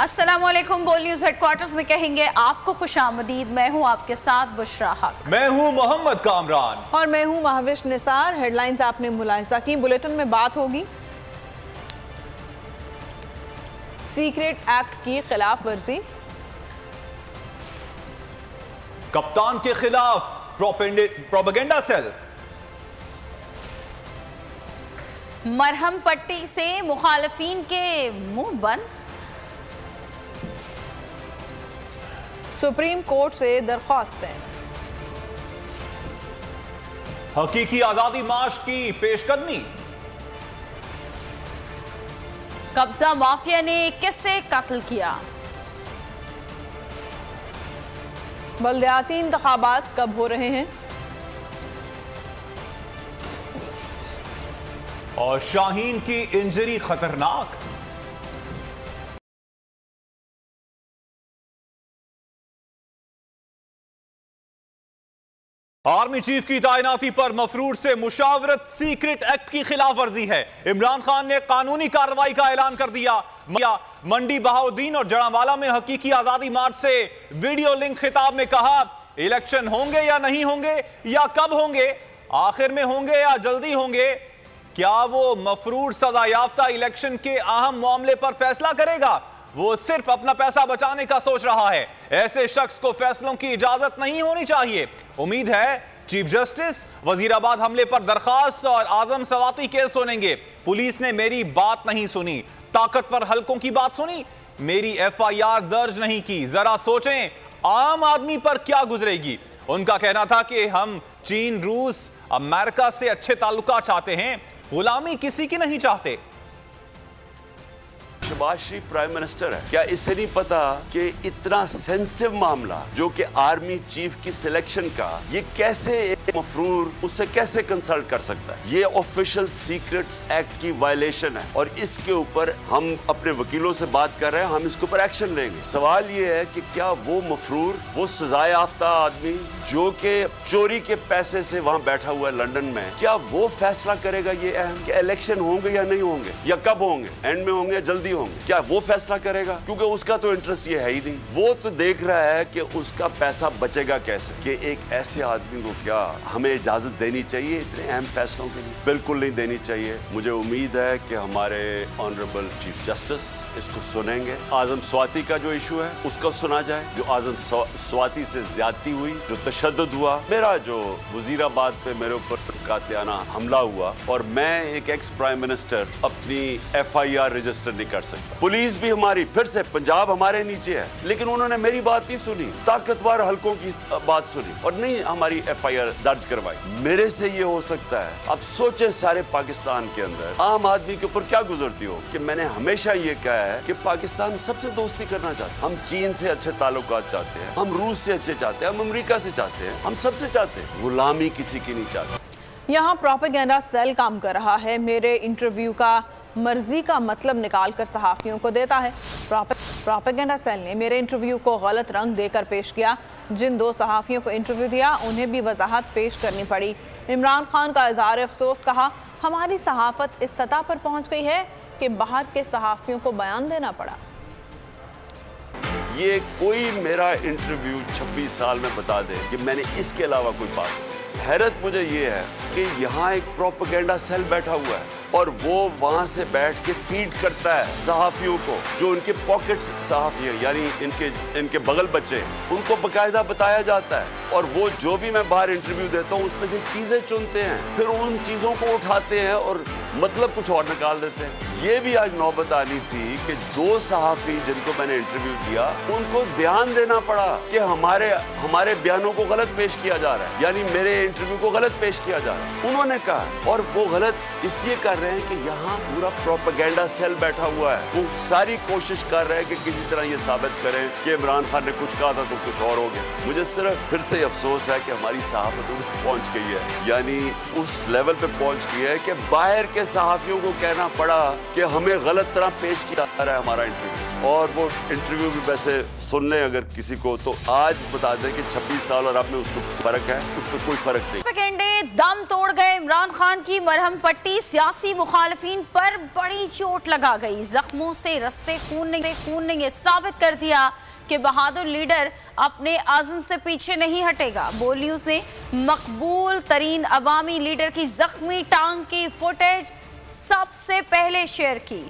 अस्सलामुअलैकुम। बोल news headquarters में कहेंगे आपको खुशामदीद। मैं हूं आपके साथ बुशरा हक। मैं हूं मोहम्मद कामरान और मैं हूं महाविश निसार। हेडलाइंस आपने मुलाहिजा की। बुलेटिन में बात होगी सीक्रेट एक्ट की खिलाफ वर्जी, कप्तान के खिलाफ प्रोपेगेंडा सेल, मरहम पट्टी से मुखालफीन के मुंह बंद, सुप्रीम कोर्ट से दरख्वास्तें, हकीकी आजादी मार्च की पेशकदमी, कब्जा माफिया ने किससे कत्ल किया, बल्दियाती इंतखाबात कब हो रहे हैं, और शाहीन की इंजरी खतरनाक। आर्मी चीफ की तैनाती पर मफरूर से मुशावरत सीक्रेट एक्ट की खिलाफ वर्जी है। इमरान खान ने कानूनी कार्रवाई का ऐलान कर दिया। मंडी बहाउद्दीन और जड़ावाला में हकीकी आजादी मार्च से वीडियो लिंक खिताब में कहा, इलेक्शन होंगे या नहीं होंगे या कब होंगे, आखिर में होंगे या जल्दी होंगे, क्या वो मफरूर सजा याफ्ता इलेक्शन के अहम मामले पर फैसला करेगा? वो सिर्फ अपना पैसा बचाने का सोच रहा है। ऐसे शख्स को फैसलों की इजाजत नहीं होनी चाहिए। उम्मीद है चीफ जस्टिस वजीराबाद हमले पर दरखास्त और आजम सवाती केस सुनेंगे। पुलिस ने मेरी बात नहीं सुनी, ताकतवर हलकों की बात सुनी, मेरी FIR दर्ज नहीं की। जरा सोचें आम आदमी पर क्या गुजरेगी। उनका कहना था कि हम चीन, रूस, अमेरिका से अच्छे ताल्लुकात चाहते हैं, गुलामी किसी की नहीं चाहते। शहबाज शरीफ प्राइम मिनिस्टर है, क्या इससे नहीं पता कि इतना सेंसिटिव मामला जो कि आर्मी चीफ की सिलेक्शन का, ये कैसे एक मफरूर उससे कैसे कंसल्ट कर सकता है? ये ऑफिशियल सीक्रेट्स एक्ट की वायलेशन है और इसके ऊपर हम अपने वकीलों से बात कर रहे हैं, हम इसके ऊपर एक्शन लेंगे। सवाल ये है कि क्या वो मफरूर, वो सजा याफ्ता आदमी जो कि चोरी के पैसे से वहां बैठा हुआ है लंदन में, क्या वो फैसला करेगा ये अहम कि इलेक्शन होंगे या नहीं होंगे या कब होंगे, एंड में होंगे या जल्दी होंगे? क्या वो फैसला करेगा? क्योंकि उसका तो इंटरेस्ट ये है ही नहीं। वो तो देख रहा है कि उसका पैसा बचेगा कैसे। कि एक ऐसे आदमी को क्या हमें इजाजत देनी चाहिए इतने अहम फैसलों के लिए? बिल्कुल नहीं देनी चाहिए। मुझे उम्मीद है कि हमारे ऑनरेबल चीफ जस्टिस इसको सुनेंगे। आजम स्वाति का जो इशू है उसको सुना जाए, जो आजम स्वाति से ज्यादती हुई, जो तशद्दुद हुआ, मेरा जो वजीराबाद पे मेरे ऊपर कातिलाना हमला हुआ और मैं एक एक्स प्राइम मिनिस्टर अपनी FIR रजिस्टर नहीं कर सकता। पुलिस भी हमारी, फिर से पंजाब हमारे नीचे है, लेकिन उन्होंने मेरी बात नहीं सुनी, ताकतवर हलकों की बात सुनी और नहीं हमारी FIR दर्ज करवाई। मेरे से ये हो सकता है। अब सोचे सारे पाकिस्तान के अंदर आम आदमी के ऊपर क्या गुजरती हो कि मैंने हमेशा ये कहा है कि पाकिस्तान सबसे दोस्ती करना चाहता है। हम चीन से अच्छे ताल्लुकात चाहते हैं, हम रूस से अच्छे चाहते हैं, हम अमेरिका से चाहते हैं, हम सबसे चाहते हैं। गुलामी किसी की नहीं चाहते। यहाँ प्रोपेगेंडा सेल काम कर रहा है। मेरे इंटरव्यू का मर्जी का मतलब निकाल कर सहाफ़ियों को देता है। प्रोपेगेंडा सेल ने मेरे इंटरव्यू को गलत रंग देकर पेश किया। जिन 2 सहाफ़ियों को इंटरव्यू दिया उन्हें भी वजाहत पेश करनी पड़ी। इमरान खान का इज़हार अफसोस, कहा हमारी सहाफ़त इस सतह पर पहुँच गई है कि बाहर के सहाफ़ियों को बयान देना पड़ा। ये कोई मेरा इंटरव्यू 26 साल में बता दे कि मैंने इसके अलावा कोई बात नहीं। हैरत मुझे ये है कि यहाँ एक प्रोपेगेंडा सेल बैठा हुआ है और वो वहाँ से बैठ के फीड करता है सहाफ़ियों को, जो उनके पॉकेट सहाफ़ी है, यानी इनके बगल बच्चे, उनको बाकायदा बताया जाता है और वो जो भी मैं बाहर इंटरव्यू देता हूँ उसमें से चीज़ें चुनते हैं, फिर उन चीज़ों को उठाते हैं और मतलब कुछ और निकाल देते हैं। ये भी आज नौबत आनी थी कि 2 सहाफ़ी जिनको मैंने इंटरव्यू दिया उनको ध्यान देना पड़ा कि हमारे बयानों को गलत पेश किया जा रहा है, यानी मेरे इंटरव्यू को गलत पेश किया जा रहा है, उन्होंने कहा। और वो गलत इसलिए कर रहे हैं कि यहाँ पूरा प्रोपेगेंडा सेल बैठा हुआ है। वो सारी कोशिश कर रहे हैं कि किसी तरह ये साबित करें कि इमरान खान ने कुछ कहा था तो कुछ और हो गया। मुझे सिर्फ फिर से अफसोस है कि हमारी सहाफत पहुँच गई है, यानी उस लेवल पे पहुँच गई है कि बाहर के सहाफ़ियों को कहना पड़ा कि हमें गलत तरह पेश किया जा रहा है हमारा इंटरव्यू, और वो इंटरव्यू भी वैसे सुन लें अगर किसी को, तो आज बता दें कि 26 साल और अब में उसको फर्क है, उसमें कोई फर्क नहीं। प्रोपेगेंडे दम तोड़ गए इमरान खान की मरहम पट्टी, सियासी मुखालिफिन पर बड़ी चोट लगा गई। जख्मों से रस्ते खून ने ये साबित कर दिया कि बहादुर लीडर अपने आज़म से पीछे नहीं हटेगा। बोल न्यूज़ ने मकबूल तरीन अवामी लीडर की जख्मी टांग की फुटेज सबसे पहले शेयर की।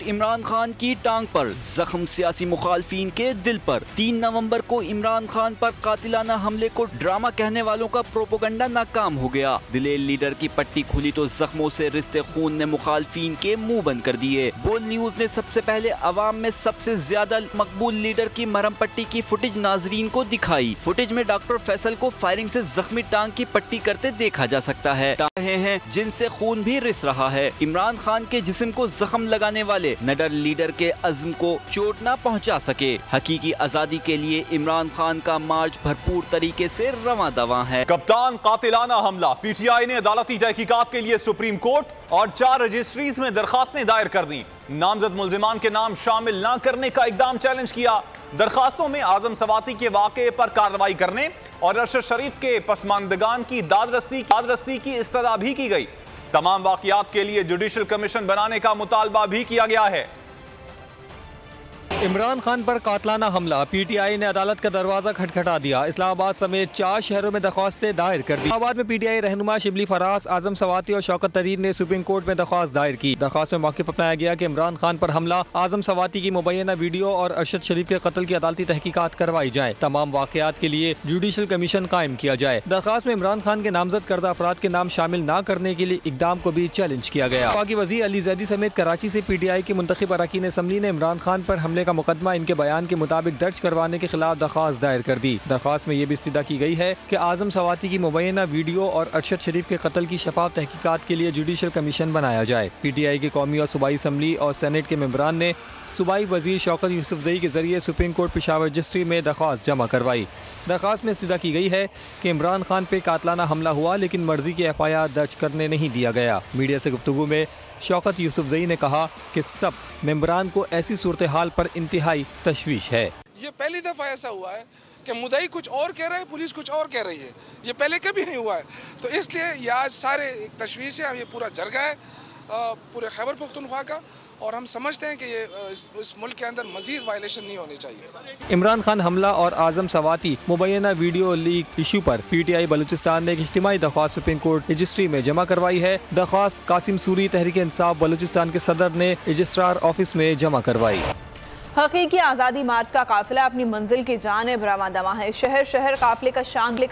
इमरान खान की टांग पर जख्म सियासी मुखालफीन के दिल पर। 3 नवंबर को इमरान खान पर कातिलाना हमले को ड्रामा कहने वालों का प्रोपेगेंडा नाकाम हो गया। दिलेर लीडर की पट्टी खुली तो जख्मों से रिश्ते खून ने मुखालफीन के मुंह बंद कर दिए। बोल न्यूज ने सबसे पहले अवाम में सबसे ज्यादा मकबूल लीडर की मरहम पट्टी की फुटेज नाजरीन को दिखाई। फुटेज में डॉक्टर फैसल को फायरिंग से जख्मी टांग की पट्टी करते देखा जा सकता है। टांगे हैं जिनसे खून भी रिस रहा है। इमरान खान के जिस्म को जख्म लगाने वाले नडर लीडर के अज़्म को चोट न पहुंचा सके। हकीकी आजादी के लिए इमरान खान का मार्च भरपूर तरीके से रवां दवां है। कप्तान कातिलाना हमला, पीटीआई ने अदालती तहकीकात के लिए सुप्रीम कोर्ट और 4 रजिस्ट्रीज में दरखास्तें दायर कर दी। नामजद मुल्जिमान के नाम शामिल न करने का इकदाम चैलेंज किया। दरखास्तों में आजम सवाती के वाक़े पर कार्रवाई करने और अरशद शरीफ के पसमानदगान की दादरसी की इस्तदा भी की गई। तमाम वाक़ियात के लिए जुडिशल कमीशन बनाने का मुतालबा भी किया गया है। इमरान खान पर कातलाना हमला, पीटीआई ने अदालत का दरवाजा खटखटा दिया। इस्लामाबाद समेत 4 शहरों में दरख्वास्तें दायर कर दी। इस्लामाबाद में पीटीआई रहनुमा शिबली फराज, आजम सवाती और शौकत तरीन ने सुप्रीम कोर्ट में दरख्वास्त दायर की। दरख्वास्त में मौक़िफ़ अपनाया गया कि इमरान खान पर हमला, आजम सवाती की मुबैना वीडियो और अरशद शरीफ के कत्ल की अदालती तहकीकात करवाई जाए। तमाम वाक़ियात के लिए जुडिशल कमीशन कायम किया जाए। दरख्वास्त में इमरान खान के नामजद करदा अफराद के नाम शामिल न करने के लिए इकदाम को भी चैलेंज किया गया। वफाकी वज़ीर अली ज़ैदी समेत कराची से पीटीआई के मुंतखब अरकान असम्बली ने इमरान खान पर हमले का मुकदमा इनके बयान के मुताबिक दर्ज करवाने के खिलाफ दरख्वास्त दायर कर दी। दरख्वास्त में यह भी इस्तदा की गई है कि आजम सवाती की मुबैना वीडियो और अरशद शरीफ के कत्ल की शफाफ तहकीकात के लिए जुडिशल कमीशन बनाया जाए। पीटीआई की कौमी और सूबाई असम्बली और सेनेट के मेंबरान ने सूबाई वजीर शौकत यूसुफजई के जरिए सुप्रीम कोर्ट पेशावर रजिस्ट्री में दरख्वास्त जमा करवाई। दरख्वास्त में इस्तदा की गई है कि इमरान खान पे कातलाना हमला हुआ लेकिन मर्जी के FIR दर्ज करने नहीं दिया गया। मीडिया से गुफ्तगू में शौकत यूसुफजई ने कहा कि सब मेंबरान को ऐसी सूरत हाल पर इंतहाई तशवीश है। ये पहली दफ़ा ऐसा हुआ है कि मुद्दई कुछ और कह रहा है, पुलिस कुछ और कह रही है। ये पहले कभी नहीं हुआ है, तो इसलिए ये आज सारे एक तशवीश है। ये पूरा जरगा है पूरे खैबर पख्तूनख्वा का, और हम समझते हैं कि ये इस मुल्क के अंदर मजीद वायलेशन नहीं होनी चाहिए। इमरान खान हमला और आजम सवाती मुबैना वीडियो लीक इशू पर पीटीआई बलूचिस्तान ने एक इज्तिमाई दरख्वास्त सुप्रीम कोर्ट रजिस्ट्री में जमा करवाई है। दरख्वास्त कासिम सूरी तहरीक इंसाफ बलूचिस्तान के सदर ने रजिस्ट्रार ऑफिस में जमा करवाई। हकीकी आज़ादी मार्च का काफिला अपनी मंजिल की जानिब रवां दवा है। शहर शहर काफिले का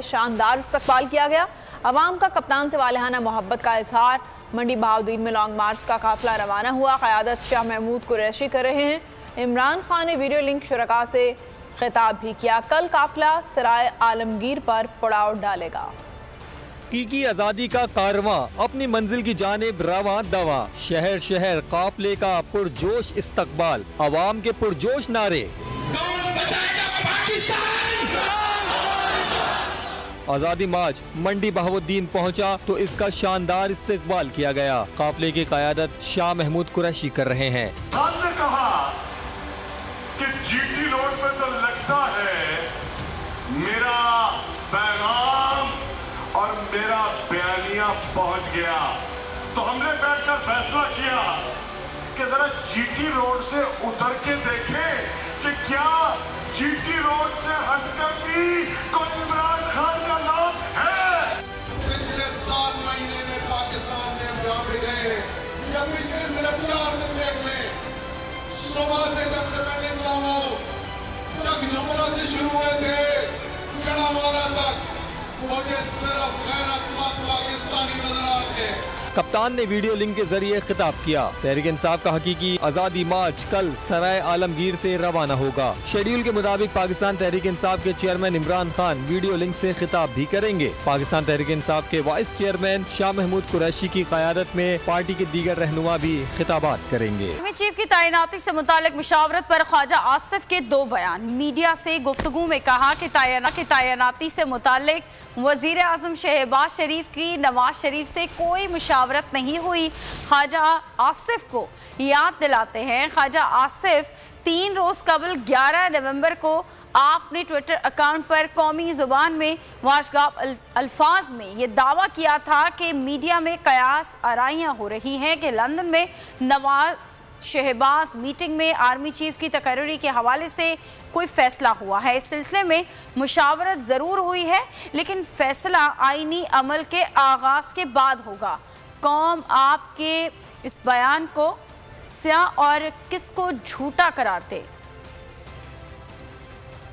शानदार इस्तकबाल किया गया। अवाम का कप्तान से वालिहाना मोहब्बत का इजहार। मंडी बहाउद्दीन में लॉन्ग मार्च का काफिला रवाना हुआ। क़यादत शाह महमूद कुरैशी कर रहे हैं। इमरान खान ने वीडियो लिंक शुरका से खिताब भी किया। कल काफिला सराय आलमगीर पर पड़ाव डालेगा। हकीकी आज़ादी का कारवां अपनी मंजिल की जानिब रवां दवा। शहर शहर काफिले का पुरजोश इस्तकबाल, अवाम के पुरजोश नारे। आज़ादी मार्च मंडी बहाउद्दीन पहुंचा तो इसका शानदार इस्तकबाल किया गया। काफिले की क़यादत शाह महमूद कुरैशी कर रहे हैं। हमने कहा कि जीटी रोड पे तो लगता है मेरा पैगाम और मेरा बयानिया पहुंच गया, तो हमने बैठकर फैसला किया कि जरा जीटी रोड से उतर के देखें कि क्या जीटी रोड से हटकर भी कोई इमरान खान का नाम है। पिछले 7 महीने में पाकिस्तान में जहाँ भी गए या पिछले सिर्फ 4 दिन देख लें, सुबह से जब से मैं निकला हूँ, जगजुमरा से शुरू हुए थे जड़ावाला तक, मुझे सिर्फ गैरतमंद पाकिस्तानी नजर आते हैं। कप्तान ने वीडियो लिंक के जरिए खिताब किया। तहरीक इंसाफ का हकीकी आज़ादी मार्च कल सराय आलमगीर से रवाना होगा। शेड्यूल के मुताबिक पाकिस्तान तहरीक इंसाफ के chairman Imran Khan video link से खिताब भी करेंगे। पाकिस्तान तहरीक इंसाफ के वाइस चेयरमैन शाह महमूद कुरैशी की क़यादत में पार्टी के दीगर रहनुमा भी खिताबात करेंगे। चीफ की तैनाती से मुतालिक मुशावरत पर ख्वाजा आसिफ के 2 बयान। मीडिया से गुफ्तगू में कहा कि तैनाती से मुतालिक वजीर आजम शहबाज शरीफ की नवाज शरीफ से कोई मुशावरत मुशावरत नहीं हुई। ख्वाजा आसिफ को याद दिलाते हैं, ख्वाजा आसिफ 3 रोज़ कबल 11 नवंबर को आपने ट्विटर अकाउंट पर कौमी ज़ुबान में वाशगाब अल्फाज में ये दावा किया था कि मीडिया में कयास आराइयाँ हो रही हैं कि लंदन में नवाज शहबाज मीटिंग में आर्मी चीफ की तकर्री के हवाले से कोई फैसला हुआ है। इस सिलसिले में मुशावरत ज़रूर हुई है, लेकिन फैसला आईनी अमल के आगाज़ के बाद होगा। कौम आपके इस बयान को स्याह और किसको झूठा करार दे।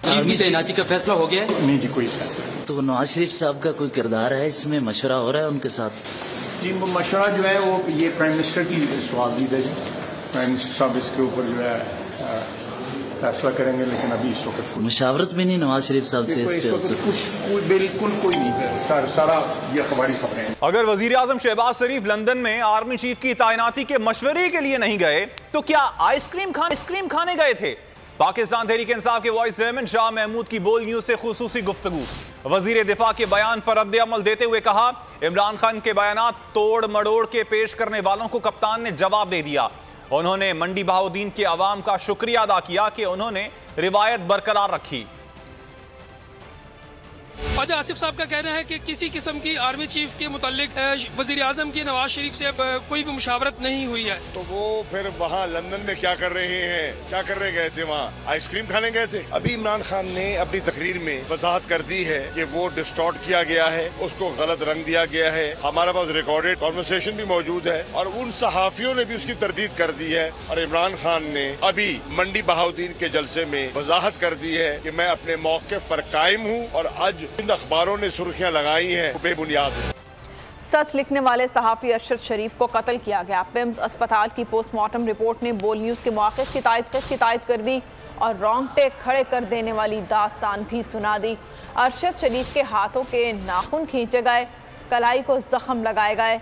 चीफ की तैनाती का फैसला हो गया? नहीं जी, कोई फैसला। तो नवाज शरीफ साहब का कोई किरदार है इसमें, मशवरा हो रहा है उनके साथ? जी, मशवरा जो है वो ये प्राइम मिनिस्टर की सवाल दी है। प्राइम मिनिस्टर साहब इसके ऊपर जो है फैसला करेंगे, लेकिन अभी इस वक्त मुशावरत भी नहीं नवाज शरीफ साहब से कुछ बिल्कुल कोई नहीं है। सारा ये अखबारी खबरें। अगर वजीर आजम शहबाज शरीफ लंदन में आर्मी चीफ की तैनाती के मशवरे के लिए नहीं गए तो क्या आइसक्रीम खाने गए थे? पाकिस्तान तहरीक इंसाफ के वॉइस चेयरमैन शाह महमूद की बोल न्यूज से खुसूसी गुफ्तगू। वजीर दिफा के बयान पर रद्द अमल देते हुए कहा, इमरान खान के बयानात तोड़ मड़ोड़ के पेश करने वालों को कप्तान ने जवाब दे दिया। उन्होंने मंडी बहाउद्दीन के अवाम का शुक्रिया अदा किया कि उन्होंने रिवायत बरकरार रखी। ख्वाजा आसिफ साहब का कहना है कि किसी किस्म की आर्मी चीफ के मुतालिक वजीर आजम की नवाज शरीफ से कोई भी मुशावरत नहीं हुई है। तो वो फिर वहाँ लंदन में क्या कर रहे हैं, क्या करने गए थे? वहाँ आइसक्रीम खाने गए थे। अभी इमरान खान ने अपनी तकरीर में वजाहत कर दी है कि वो डिस्टॉर्ट किया गया है, उसको गलत रंग दिया गया है। हमारे पास रिकॉर्डेड कॉन्वर्सेशन भी मौजूद है और उन सहाफियों ने भी उसकी तरदीद कर दी है। और इमरान खान ने अभी मंडी बहाउद्दीन के जलसे में वजाहत कर दी है कि मैं अपने मौक़िफ़ पर कायम हूँ और आज इन अखबारों ने सुर्खियां लगाई हैं बेबुनियाद है। सच लिखने वाले सहाफ़ी अरशद शरीफ को कत्ल किया गया। पिम्स अस्पताल की पोस्टमार्टम रिपोर्ट ने बोल न्यूज़ के मौक़िफ़ की तायद कर दी और रोंगटे खड़े कर देने वाली दास्तान भी सुना दी। अरशद शरीफ के हाथों के नाखून खींचे गए, कलाई को जख्म लगाए गए,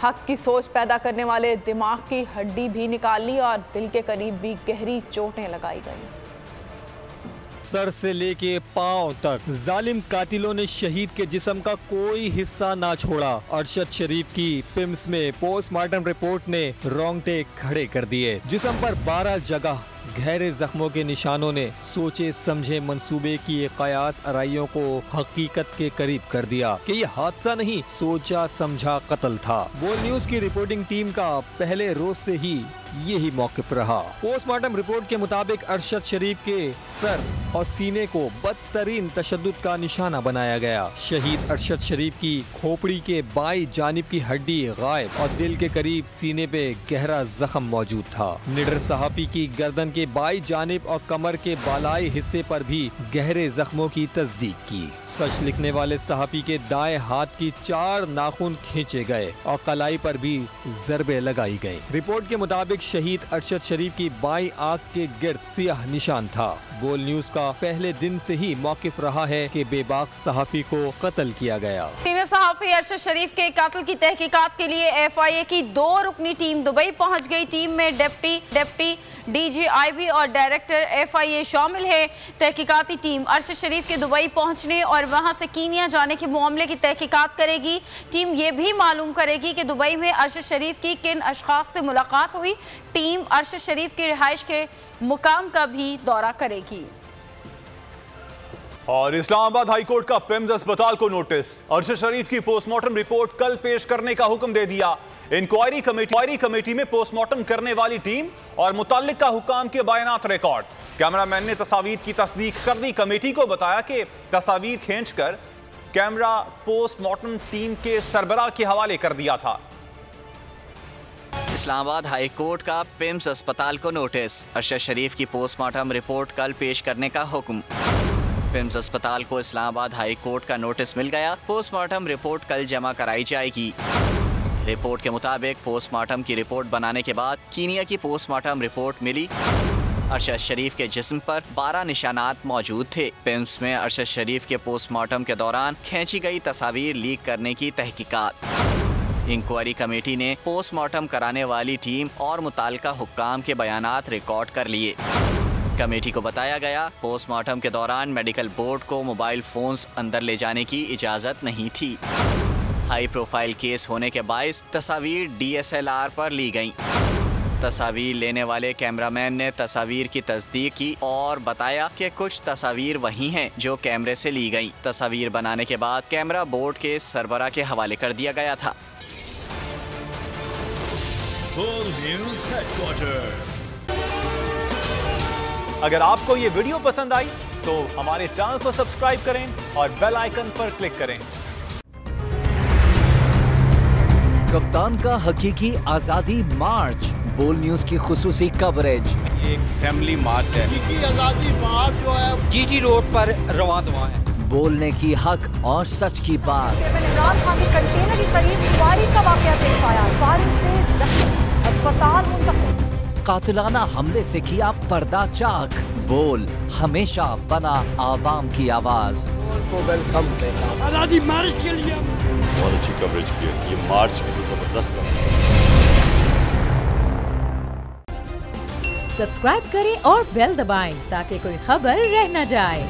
हक की सोच पैदा करने वाले दिमाग की हड्डी भी निकाल ली और दिल के करीब भी गहरी चोटें लगाई गई। सर से लेके पांव तक जालिम कातिलों ने शहीद के जिस्म का कोई हिस्सा ना छोड़ा। अरशद शरीफ की पिम्स में पोस्टमार्टम रिपोर्ट ने रोंगटे खड़े कर दिए। जिस्म पर 12 जगह गहरे जख्मों के निशानों ने सोचे समझे मंसूबे की कयास आराइयों को हकीकत के करीब कर दिया कि ये हादसा नहीं, सोचा समझा कत्ल था। बोल न्यूज की रिपोर्टिंग टीम का पहले रोज से ही यही मौकिफ रहा। पोस्टमार्टम रिपोर्ट के मुताबिक अरशद शरीफ के सर और सीने को बदतरीन तशद्दुद का निशाना बनाया गया। शहीद अरशद शरीफ की खोपड़ी के बाई जानिब की हड्डी गायब और दिल के करीब सीने पे गहरा जख्म मौजूद था। निडर सहाफी की गर्दन के बाई जानिब और कमर के बालाई हिस्से पर भी गहरे जख्मों की तस्दीक की। सच लिखने वाले सहाफी के दाएं हाथ की 4 नाखून खींचे गए और कलाई पर भी जरबे लगाई गई। रिपोर्ट के मुताबिक शहीद अरशद शरीफ की बाई आंख के गिर्द सियाह निशान था। बोल न्यूज का पहले दिन से ही मौकिफ रहा है कि बेबाक सहाफी को कत्ल किया गया। सीनियर सहाफी अरशद शरीफ के कत्ल की तहकीकात के लिए FIA की 2 रुकनी टीम दुबई पहुंच गई। टीम में डिप्टी DGIB और डायरेक्टर FIA शामिल है। तहकीकाती टीम अरशद शरीफ के दुबई पहुंचने और वहां से कीनिया जाने के मामले की तहकीकात करेगी। टीम ये भी मालूम करेगी कि दुबई में अरशद शरीफ की किन अशखास से मुलाकात हुई। टीम अरशद शरीफ की रिहाइश के मुकाम का भी दौरा करेगी। और इस्लामाबाद हाईकोर्ट का पिम्स अस्पताल को नोटिस, अरशद शरीफ की पोस्टमार्टम रिपोर्ट कल पेश करने का हुक्म दे दिया। इंक्वायरी कमेटी में पोस्टमार्टम करने वाली टीम और मुताल्लिका हुकाम के बयानात रिकॉर्ड। कैमरामैन ने तस्वीर की तस्दीक कर दी। कमेटी को बताया कि तस्वीर खींचकर कैमरा पोस्टमार्टम टीम के सरबराह के हवाले कर दिया था। इस्लामाबाद हाई कोर्ट का पिम्स अस्पताल को नोटिस, अरशद शरीफ की पोस्टमार्टम रिपोर्ट कल पेश करने का हुक्म। पिम्स अस्पताल को इस्लामाबाद हाई कोर्ट का नोटिस मिल गया। पोस्टमार्टम रिपोर्ट कल जमा कराई जाएगी। रिपोर्ट के मुताबिक पोस्टमार्टम की रिपोर्ट बनाने के बाद कीनिया की पोस्टमार्टम रिपोर्ट मिली। अरशद शरीफ के जिस्म पर 12 निशानात मौजूद थे। पिम्स में अरशद शरीफ के पोस्टमार्टम के दौरान खींची गई तस्वीर लीक करने की तहकीकात। इंक्वायरी कमेटी ने पोस्टमार्टम कराने वाली टीम और मुताल्लिका हुक्काम के बयानात रिकॉर्ड कर लिए। कमेटी को बताया गया पोस्टमार्टम के दौरान मेडिकल बोर्ड को मोबाइल फोन्स अंदर ले जाने की इजाज़त नहीं थी। हाई प्रोफाइल केस होने के बायस तस्वीर DSLR पर ली गईं। तस्वीर लेने वाले कैमरामैन ने तस्वीर की तस्दीक की और बताया कि कुछ तस्वीर वही हैं जो कैमरे से ली गईं। तस्वीर बनाने के बाद कैमरा बोर्ड के सरबरा के हवाले कर दिया गया था। अगर आपको ये वीडियो पसंद आई तो हमारे चैनल को सब्सक्राइब करें और बेल आइकन पर क्लिक करें। कप्तान का हकीकी आजादी मार्च, बोल न्यूज की खुसूसी कवरेज। ये एक फैमिली मार्च है। हकीकी आजादी मार्च जो है GT रोड पर रवां दवा है। बोलने की हक और सच की बात। इमरान खान के कंटेनर के करीब फायरिंग का वाकया पेश आया। फायरिंग से जख्मी, अस्पताल मुंतकिल। कातिलाना हमले से किया पर्दा चाक, बोल हमेशा बना आवाम की आवाज। को वेलकम देगा आजादी मार्च के लिए। बहुत अच्छी कवरेज की है ये मार्च की, तो जबरदस्त कवरेज। सब्सक्राइब करें और बेल दबाएं ताकि कोई खबर रह न जाए।